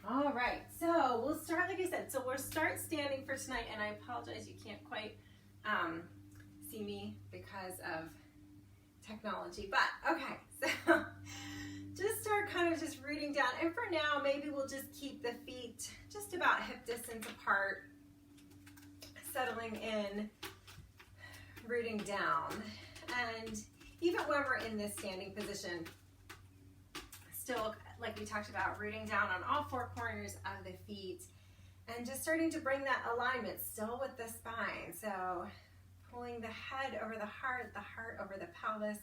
All right, so we'll start, like I said, so we'll start standing for tonight, and I apologize, you can't quite see me because of technology, but okay, so just start kind of just rooting down, and for now, maybe we'll just keep the feet just about hip distance apart, settling in, rooting down, and even when we're in this standing position, still, like we talked about, rooting down on all four corners of the feet and just starting to bring that alignment still with the spine. So pulling the head over the heart over the pelvis,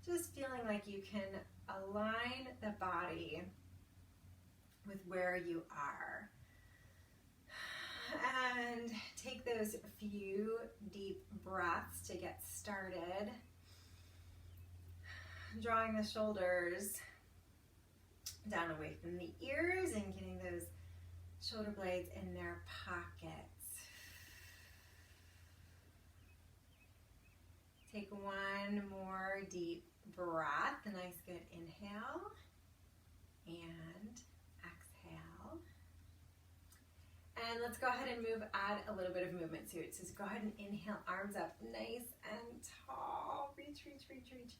just feeling like you can align the body with where you are. And take those few deep breaths to get started. Drawing the shoulders down away from the ears and getting those shoulder blades in their pockets. Take one more deep breath, a nice good inhale and exhale. And let's go ahead and add a little bit of movement to it. So go ahead and inhale, arms up nice and tall. Reach, reach, reach, reach.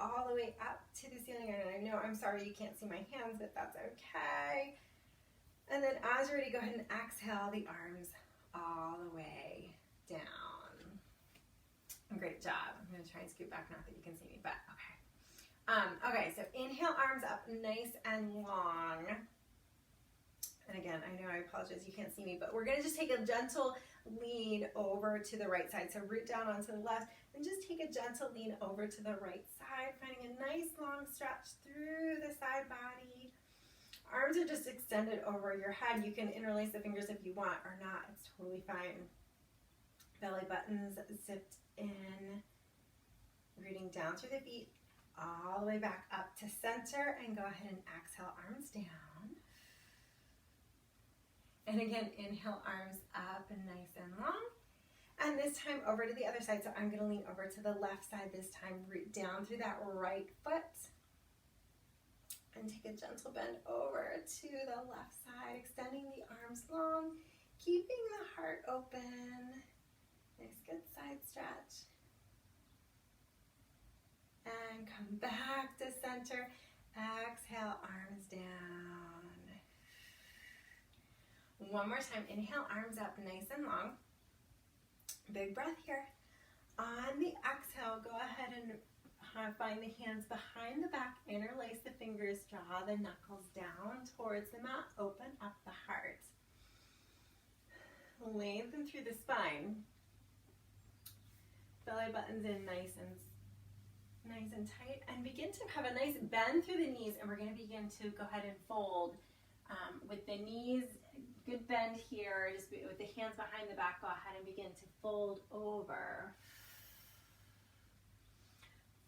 All the way up to the ceiling. And I know, I'm sorry you can't see my hands, but that's okay. And then as you're ready, go ahead and exhale the arms all the way down. Great job. I'm going to try and scoot back, not that you can see me, but okay. Okay, so inhale, arms up nice and long. And again, I know, I apologize, you can't see me, but we're going to just take a gentle lean over to the right side. So root down onto the left and just take a gentle lean over to the right side, finding a nice long stretch through the side body. Arms are just extended over your head. You can interlace the fingers if you want or not. It's totally fine. Belly buttons zipped in, rooting down through the feet, all the way back up to center, and go ahead and exhale, arms down. And again, inhale, arms up and nice and long. And this time over to the other side. So I'm going to lean over to the left side this time, root down through that right foot. And take a gentle bend over to the left side, extending the arms long, keeping the heart open. Nice good side stretch. And come back to center. Exhale, arms down. One more time, inhale, arms up nice and long. Big breath here. On the exhale, go ahead and find the hands behind the back, interlace the fingers, draw the knuckles down towards the mat, open up the heart. Lengthen through the spine. Belly buttons in nice and tight, and begin to have a nice bend through the knees, and we're going to begin to go ahead and fold with the knees. Good bend here, just with the hands behind the back, go ahead and begin to fold over.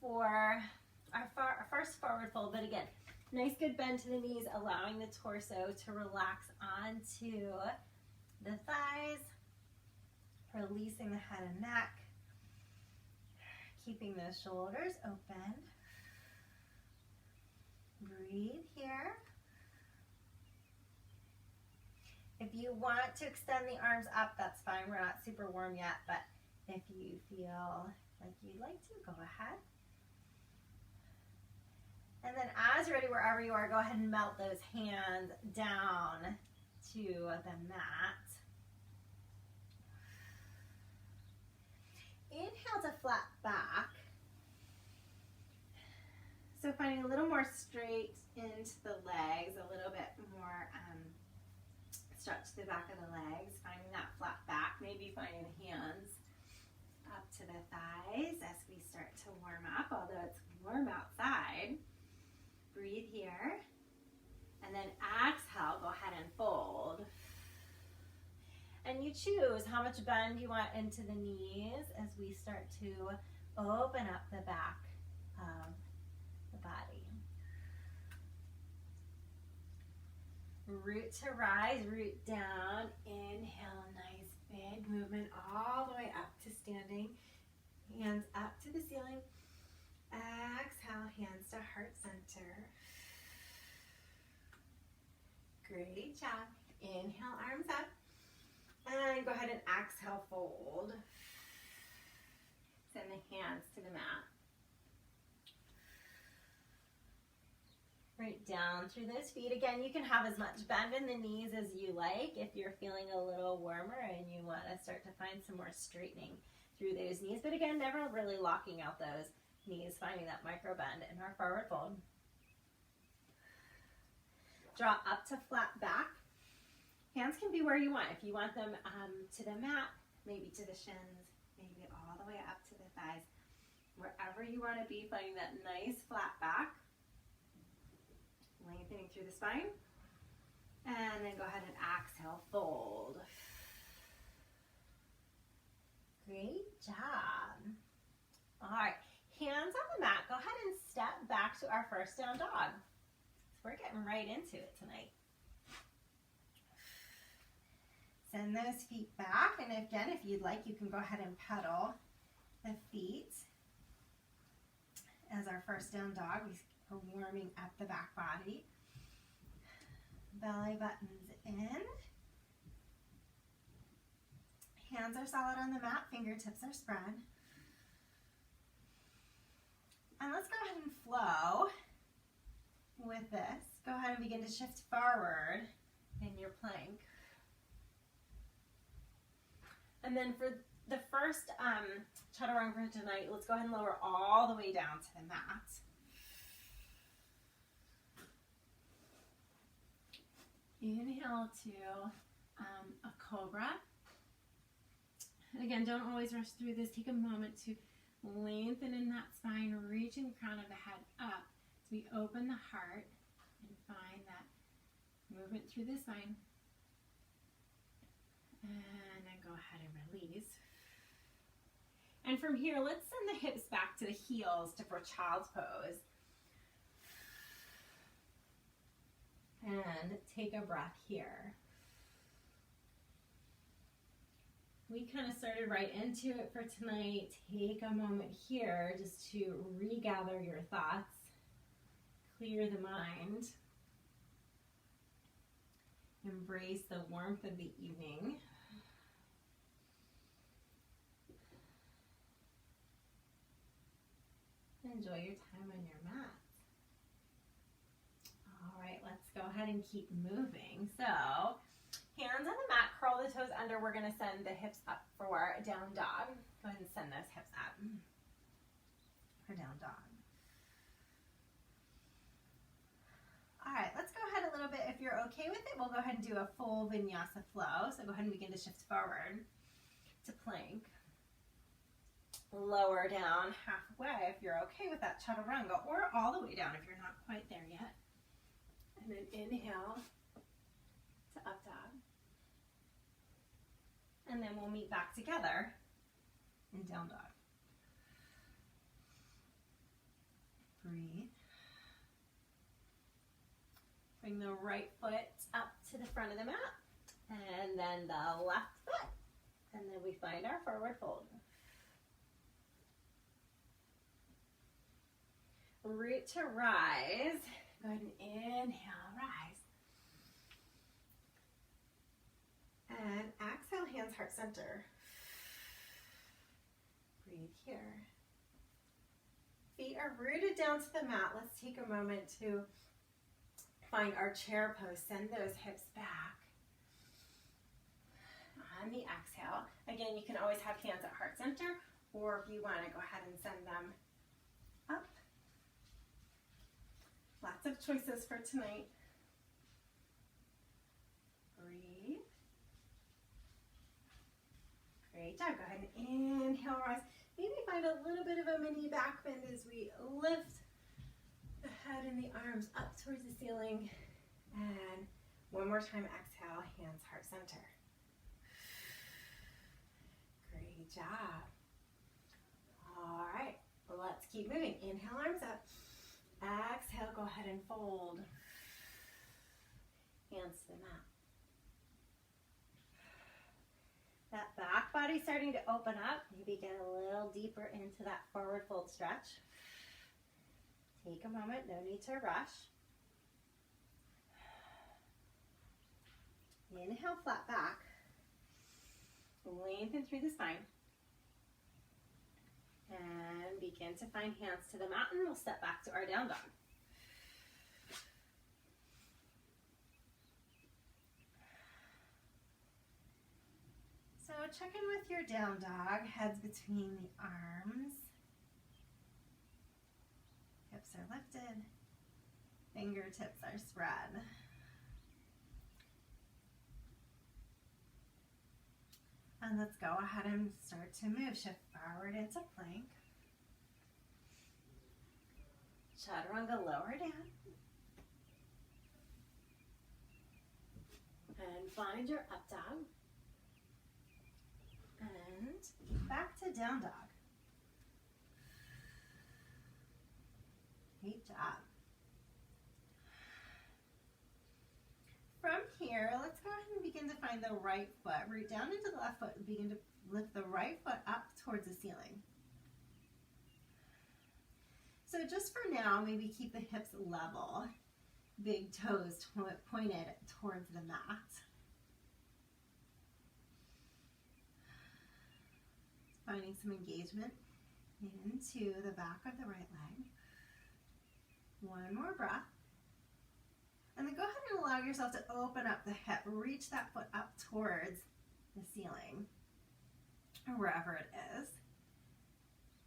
For our first forward fold, but again, nice good bend to the knees, allowing the torso to relax onto the thighs, releasing the head and neck, keeping the shoulders open. Breathe here. If you want to extend the arms up, that's fine. We're not super warm yet, but if you feel like you'd like to, go ahead. And then as you're ready, wherever you are, go ahead and melt those hands down to the mat. Inhale to flat back. So finding a little more straight into the legs, a little bit more stretch the back of the legs, finding that flat back, maybe finding the hands up to the thighs as we start to warm up, although it's warm outside. Breathe here, and then exhale, go ahead and fold. And you choose how much bend you want into the knees as we start to open up the back of the body. Root to rise, root down, inhale, nice big movement all the way up to standing. Hands up to the ceiling. Exhale, hands to heart center. Great job. Inhale, arms up. And go ahead and exhale, fold. Send the hands to the mat. Right down through those feet. Again, you can have as much bend in the knees as you like if you're feeling a little warmer and you want to start to find some more straightening through those knees. But again, never really locking out those knees, finding that micro bend in our forward fold. Draw up to flat back. Hands can be where you want. If you want them to the mat, maybe to the shins, maybe all the way up to the thighs. Wherever you want to be, finding that nice flat back. Lengthening through the spine. And then go ahead and exhale, fold. Great job. All right, hands on the mat. Go ahead and step back to our first down dog. So we're getting right into it tonight. Send those feet back, and again, if you'd like, you can go ahead and pedal the feet as our first down dog. We're warming up the back body. Belly buttons in. Hands are solid on the mat, fingertips are spread. And let's go ahead and flow with this. Go ahead and begin to shift forward in your plank. And then for the first chaturanga for tonight, let's go ahead and lower all the way down to the mat. Inhale to a cobra. And again, don't always rush through this. Take a moment to lengthen in that spine, reaching the crown of the head up. So we open the heart and find that movement through the spine. And then go ahead and release. And from here, let's send the hips back to the heels for child's pose. And take a breath here. We kind of started right into it for tonight. Take a moment here just to regather your thoughts, clear the mind, embrace the warmth of the evening. Enjoy your time on your mat. All right, let's go ahead and keep moving. So, hands on the mat, curl the toes under. We're going to send the hips up for down dog. Go ahead and send those hips up for down dog. All right, let's go ahead a little bit. If you're okay with it, we'll go ahead and do a full vinyasa flow. So go ahead and begin to shift forward to plank. Lower down halfway if you're okay with that chaturanga, or all the way down if you're not quite there yet. And then inhale to up dog. And then we'll meet back together in down dog. Breathe. Bring the right foot up to the front of the mat, and then the left foot. And then we find our forward fold. Root to rise. Go ahead and inhale, rise. And exhale, hands heart center. Breathe here. Feet are rooted down to the mat. Let's take a moment to find our chair pose. Send those hips back. On the exhale, again, you can always have hands at heart center, or if you want to go ahead and send them up. Lots of choices for tonight. Breathe. Great job. Go ahead and inhale, rise. Maybe find a little bit of a mini back bend as we lift the head and the arms up towards the ceiling. And one more time, exhale, hands heart center. Great job. All right, let's keep moving. Inhale, arms up. Exhale, go ahead and fold. Hands to the mat. That back body starting to open up. Maybe get a little deeper into that forward fold stretch. Take a moment, no need to rush. Inhale, flat back. Lengthen through the spine. And begin to find hands to the mat, and we'll step back to our down dog. So check in with your down dog, heads between the arms. Hips are lifted, fingertips are spread. And let's go ahead and start to move. Shift forward into plank. Chaturanga, lower down. And find your up dog. And back to down dog. Great job. From here, let's go ahead and begin to find the right foot. Root down into the left foot and begin to lift the right foot up towards the ceiling. So just for now, maybe keep the hips level. Big toes pointed towards the mat. Finding some engagement into the back of the right leg. One more breath. And then go ahead and allow yourself to open up the hip. Reach that foot up towards the ceiling or wherever it is.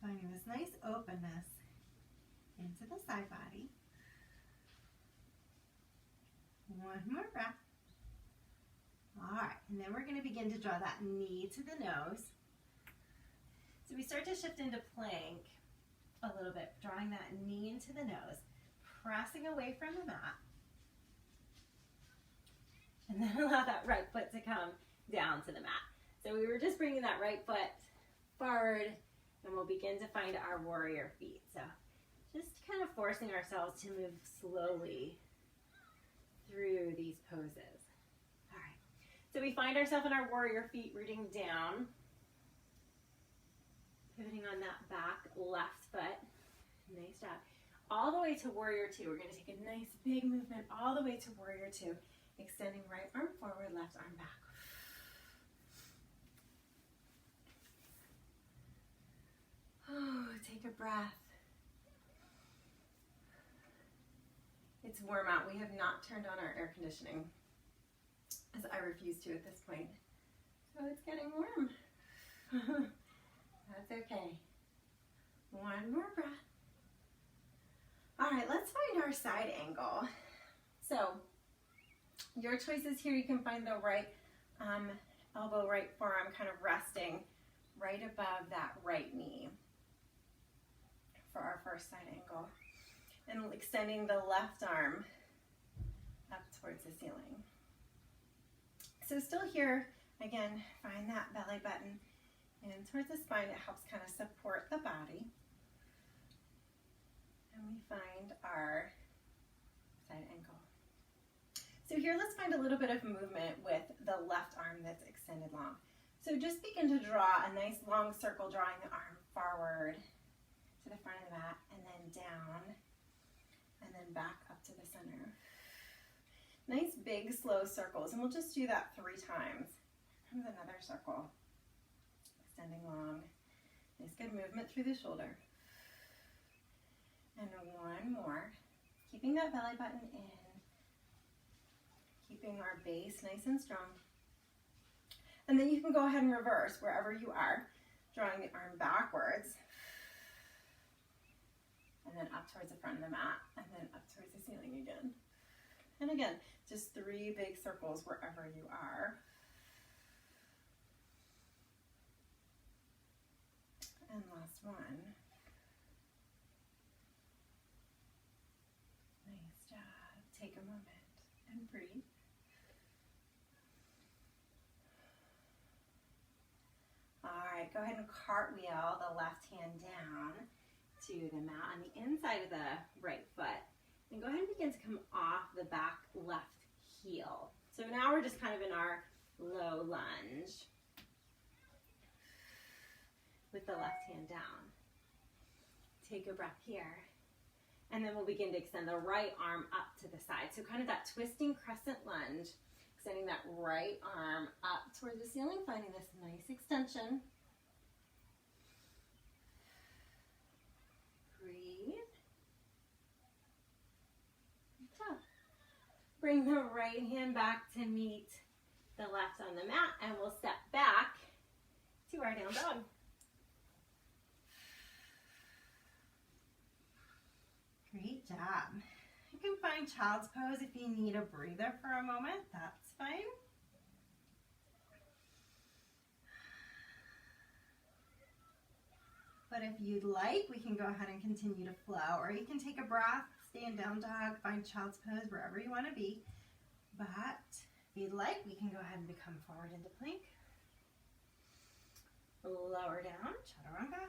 Finding this nice openness into the side body. One more breath. All right, and then we're going to begin to draw that knee to the nose. So we start to shift into plank a little bit, drawing that knee into the nose, pressing away from the mat. And then allow that right foot to come down to the mat. So we were just bringing that right foot forward, and we'll begin to find our warrior feet. So just kind of forcing ourselves to move slowly through these poses. All right. So we find ourselves in our warrior feet, rooting down, pivoting on that back left foot. Nice job. All the way to warrior two. We're going to take a nice big movement all the way to warrior two. Extending right arm forward, left arm back. Oh, take a breath. It's warm out. We have not turned on our air conditioning, as I refuse to at this point. So it's getting warm. That's okay. One more breath. All right, let's find our side angle. So your choices here, you can find the right elbow, right forearm kind of resting right above that right knee for our first side angle. And extending the left arm up towards the ceiling. So still here, again, find that belly button in towards the spine. It helps kind of support the body. And we find our side ankle. So here, let's find a little bit of movement with the left arm that's extended long. So just begin to draw a nice long circle, drawing the arm forward to the front of the mat, and then down, and then back up to the center. Nice big slow circles, and we'll just do that 3 times. Comes another circle, extending long. Nice good movement through the shoulder. And one more, keeping that belly button in. Keeping our base nice and strong. And then you can go ahead and reverse wherever you are, drawing the arm backwards, and then up towards the front of the mat, and then up towards the ceiling again. And again, just 3 big circles wherever you are. And last one. Nice job. Take a moment and breathe. All right, go ahead and cartwheel the left hand down to the mat on the inside of the right foot. And go ahead and begin to come off the back left heel. So now we're just kind of in our low lunge with the left hand down. Take a breath here. And then we'll begin to extend the right arm up to the side. So kind of that twisting crescent lunge, Extending that right arm up towards the ceiling, finding this nice extension. Breathe. So, bring the right hand back to meet the left on the mat, and we'll step back to our down dog. Great job. You can find child's pose if you need a breather for a moment, that's fine. But if you'd like, we can go ahead and continue to flow, or you can take a breath, stay in down dog, find child's pose wherever you want to be. But if you'd like, we can go ahead and become forward into plank. Lower down, chaturanga.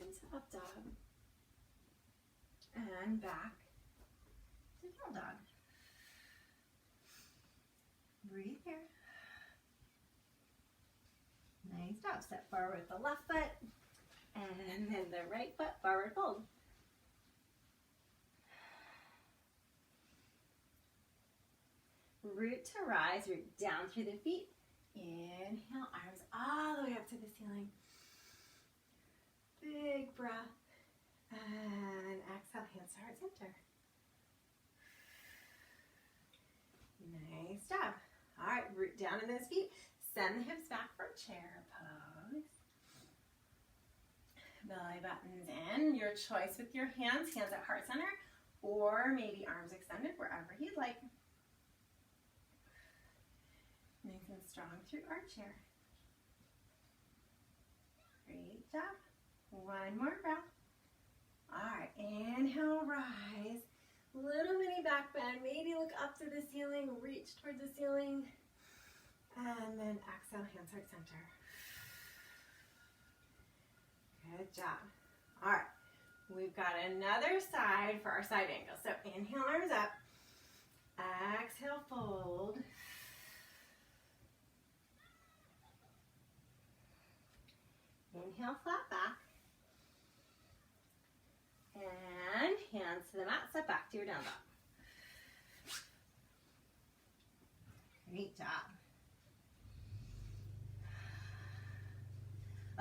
Into up dog. And back to down dog. Breathe here. Nice job. Step forward with the left foot, and then the right foot, forward fold. Root to rise, root down through the feet. Inhale, arms all the way up to the ceiling. Big breath. And exhale, hands to heart center. Nice job. All right, root down in those feet. Send the hips back for chair pose. Belly buttons in. Your choice with your hands at heart center, or maybe arms extended, wherever you'd like. Nice and strong through our chair. Great job. One more breath. All right, inhale, rise. Little mini back bend. Maybe look up to the ceiling, reach towards the ceiling. And then exhale, hands heart center. Good job. All right, we've got another side for our side angle. So inhale, arms up. Exhale, fold. Inhale, flat back. And hands to the mat, step back to your down dog. Great job.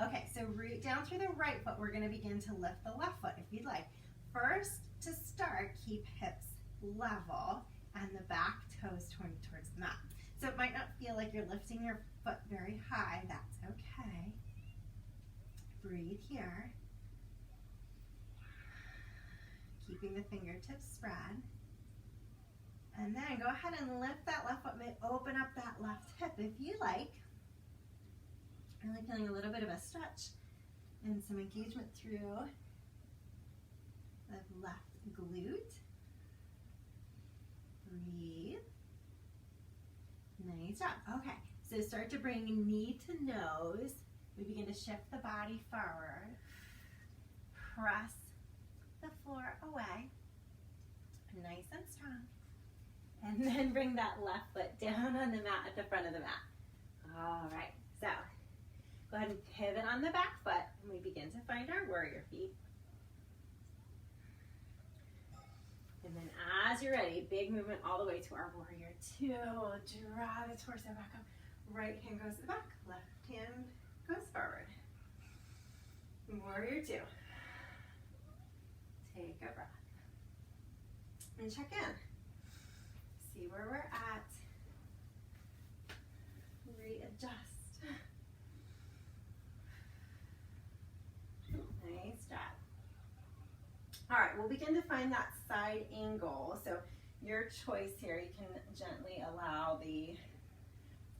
Okay, so root down through the right foot. We're gonna begin to lift the left foot if you'd like. First, to start, keep hips level and the back toes pointing towards the mat. So it might not feel like you're lifting your foot very high, that's okay. Breathe here. Keeping the fingertips spread. And then go ahead and lift that left foot, open up that left hip if you like. Really feeling a little bit of a stretch and some engagement through the left glute. Breathe. Nice job. Okay, so start to bring knee to nose. We begin to shift the body forward. Press the floor away. Nice and strong. And then bring that left foot down on the mat at the front of the mat. All right, so go ahead and pivot on the back foot, and we begin to find our warrior feet. And then as you're ready, big movement all the way to our warrior two. Draw the torso back up. Right hand goes to the back, left hand goes forward. Warrior two. Take a breath. And check in. See where we're at. Readjust. Nice job. All right, we'll begin to find that side angle. So your choice here, you can gently allow the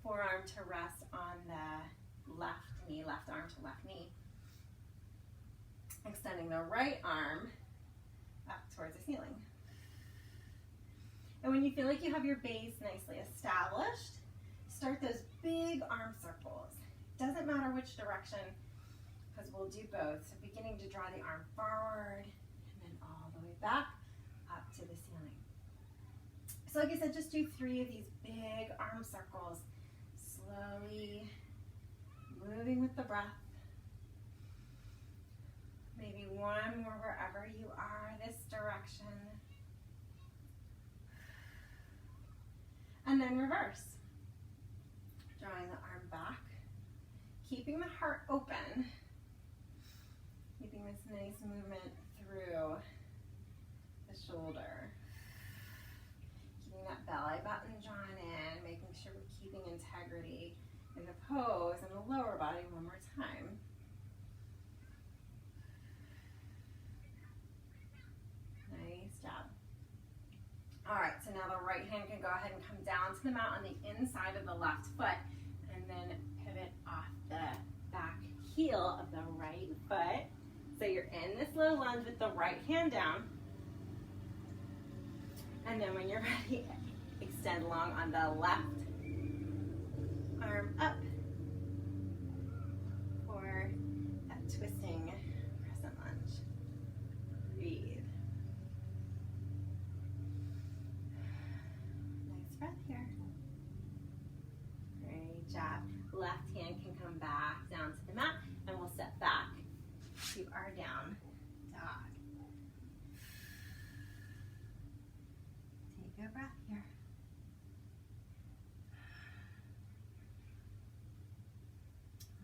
forearm to rest on the left knee, left arm to left knee. Extending the right arm up towards the ceiling. And when you feel like you have your base nicely established, start those big arm circles. Doesn't matter which direction, because we'll do both. So beginning to draw the arm forward, and then all the way back up to the ceiling. So like I said, just do 3 of these big arm circles, slowly moving with the breath. Maybe one more wherever you are, this direction. then reverse. Drawing the arm back, keeping the heart open, keeping this nice movement through the shoulder. Keeping that belly button drawn in, making sure we're keeping integrity in the pose and the lower body one more time. Nice job. All right, so now the right hand can go ahead and come down to the mat on the inside of the left foot and then pivot off the back heel of the right foot. So you're in this little lunge with the right hand down. And then when you're ready, extend long on the left arm up for that twisting crescent lunge. Breathe. Nice breath here. Great job. Left hand can come back down to the mat and we'll step back to our down dog. Take a breath here.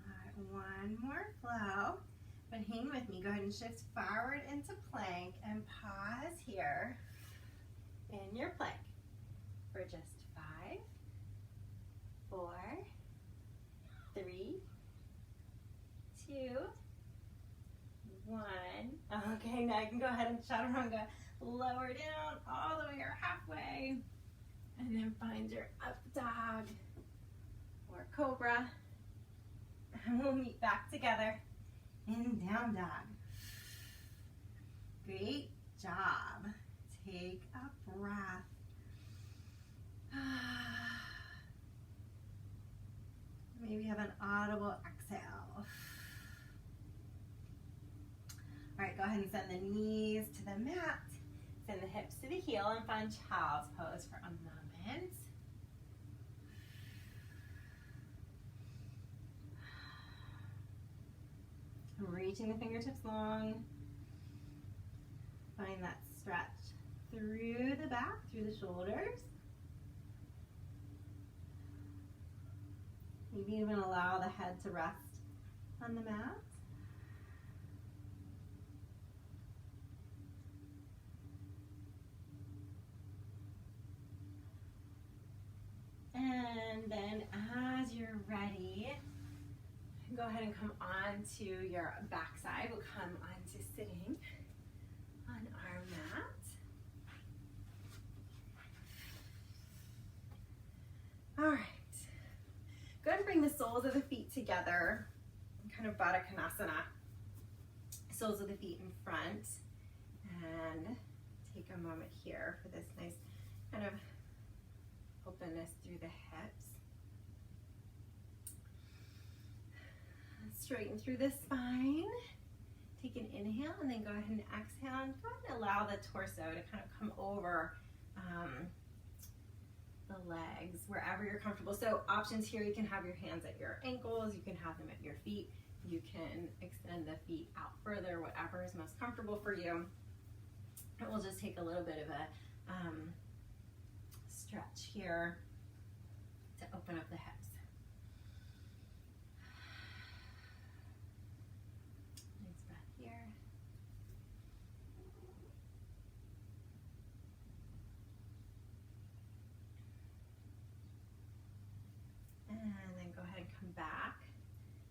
All right, one more flow, but hang with me. Go ahead and shift forward into plank and pause here in your plank for just 5, 4, 3, 2, 1. Okay, now you can go ahead and chaturanga. Lower down all the way or halfway. And then find your up dog or cobra. And we'll meet back together in down dog. Great job. Take a breath. Maybe have an audible exhale. All right, go ahead and send the knees to the mat. Send the hips to the heel and find child's pose for a moment. Reaching the fingertips long. Find that stretch through the back, through the shoulders. Maybe even allow the head to rest on the mat. And then as you're ready, go ahead and come on to your backside. We'll come on to sitting on our mat. All right. Go ahead and bring the soles of the feet together, kind of Baddha Konasana. Soles of the feet in front. And take a moment here for this nice kind of openness through the hips. Straighten through the spine. Take an inhale and then go ahead and exhale and go ahead and allow the torso to kind of come over the legs, wherever you're comfortable. So options here, you can have your hands at your ankles, you can have them at your feet, you can extend the feet out further, whatever is most comfortable for you. And we'll just take a little bit of a stretch here to open up the hips. Nice breath here. And then go ahead and come back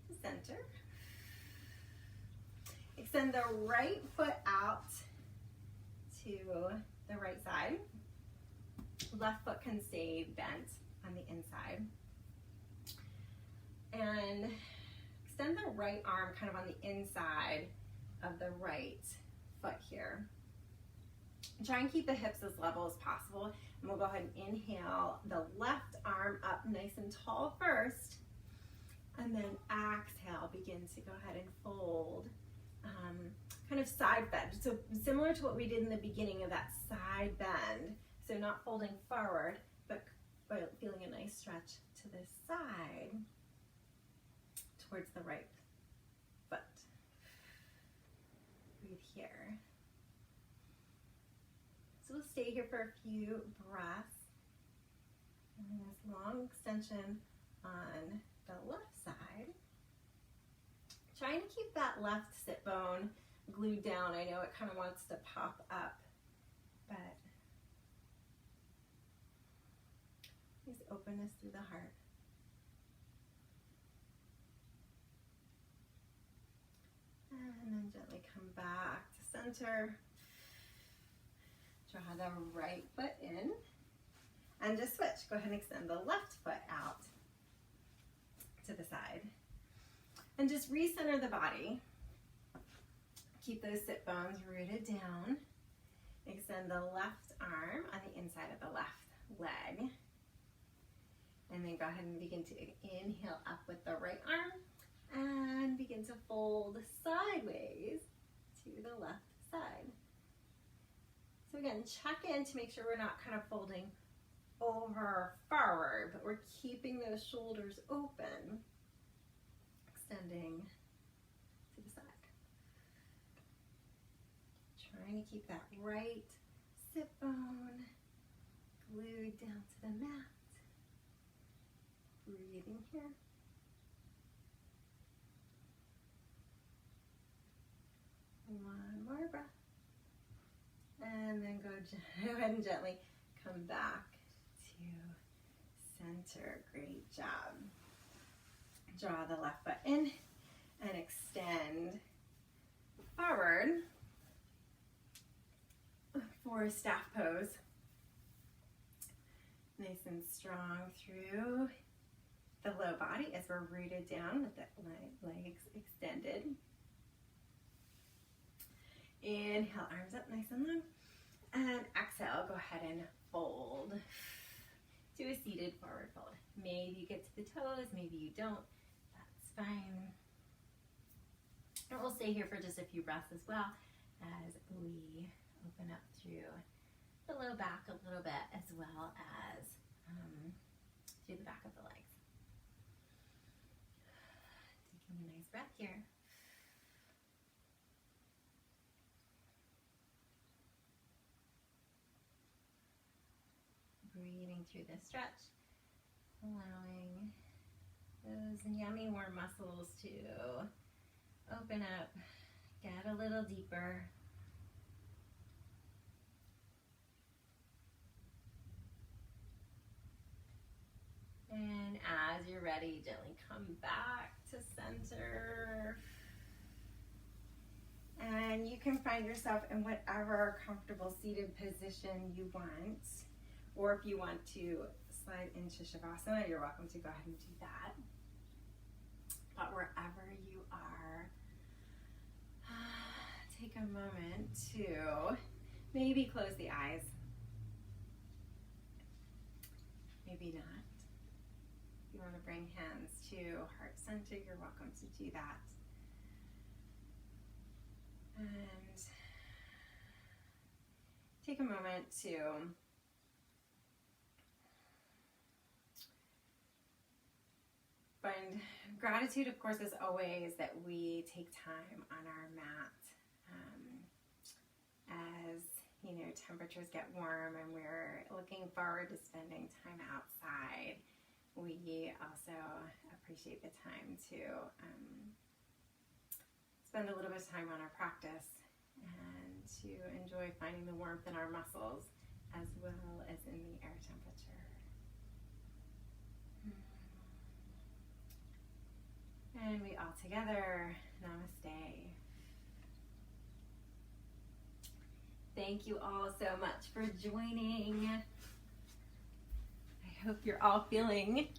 to center. Extend the right foot out to the right side. Left foot can stay bent on the inside. And extend the right arm kind of on the inside of the right foot here. And try and keep the hips as level as possible. And we'll go ahead and inhale the left arm up nice and tall first. And then exhale, begin to go ahead and fold. Kind of side bend. So similar to what we did in the beginning of that side bend. So not folding forward, but feeling a nice stretch to the side towards the right foot. Breathe here. So we'll stay here for a few breaths. And then strong extension on the left side. Trying to keep that left sit bone glued down. I know it kind of wants to pop up, but please openness through the heart. And then gently come back to center. Draw the right foot in. And just switch. Go ahead and extend the left foot out to the side. And just recenter the body. Keep those sit bones rooted down. Extend the left arm on the inside of the left leg. And then go ahead and begin to inhale up with the right arm. And begin to fold sideways to the left side. So again, check in to make sure we're not kind of folding over or forward, but we're keeping those shoulders open, extending to the side. Trying to keep that right sit bone glued down to the mat. Breathing here. One more breath. And then go ahead and gently come back to center. Great job. Draw the left foot in and extend forward for staff pose. Nice and strong through the low body as we're rooted down with the legs extended. Inhale, arms up nice and long. And exhale, go ahead and fold to a seated forward fold. Maybe you get to the toes, maybe you don't. That's fine. And we'll stay here for just a few breaths as well as we open up through the low back a little bit as well as through the back of the legs. Taking a nice breath here. Breathing through the stretch, allowing those yummy warm muscles to open up, get a little deeper. And as you're ready, gently come back to center. And you can find yourself in whatever comfortable seated position you want. Or if you want to slide into Shavasana, you're welcome to go ahead and do that. But wherever you are, take a moment to maybe close the eyes. Maybe not. If you want to bring hands to heart center, you're welcome to do that. And take a moment to find gratitude, of course, as always, that we take time on our mat. As you know, temperatures get warm and we're looking forward to spending time outside. We also appreciate the time to spend a little bit of time on our practice and to enjoy finding the warmth in our muscles as well as in the air temperature. And we all together, namaste. Thank you all so much for joining. I hope you're all feeling